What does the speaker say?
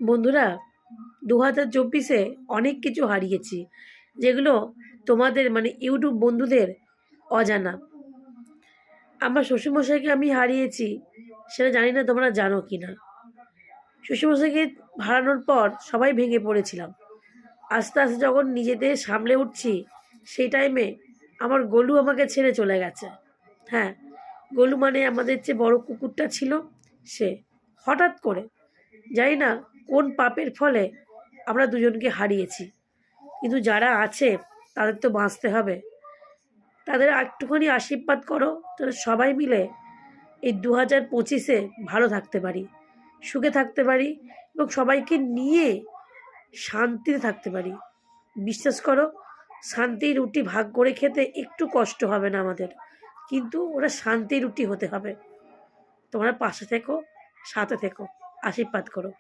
বন্ধুরা, 2024-এ অনেক কিছু হারিয়েছি, যেগুলো তোমাদের মানে ইউটিউব বন্ধুদের অজানা। আমার শ্বশুরমশাইকে আমি হারিয়েছি, সেটা জানি না তোমরা জানো কি না। শ্বশুরমশাইকে হারানোর পর সবাই ভেঙে পড়েছিলাম। আস্তে আস্তে যখন নিজেদের সামলে উঠছি, সেই টাইমে আমার গোলু আমাকে ছেড়ে চলে গেছে। হ্যাঁ, গোলু মানে আমাদের যে বড় কুকুরটা ছিল, সে হঠাৎ করে জানি না কোন পাপের ফলে আমরা দুজনকে হারিয়েছি। কিন্তু যারা আছে তাদের তো বাঁচতে হবে, তাদের একটুখানি আশীর্বাদ করো যেন সবাই মিলে এই 2025-এ ভালো থাকতে পারি, সুখে থাকতে পারি এবং সবাইকে নিয়ে শান্তিতে থাকতে পারি। বিশ্বাস করো, শান্তির রুটি ভাগ করে খেতে একটু কষ্ট হবে না আমাদের, কিন্তু ওরা শান্তির রুটি হতে হবে। তোমরা পাশে থেকো, সাথে থেকো, আশীর্বাদ করো।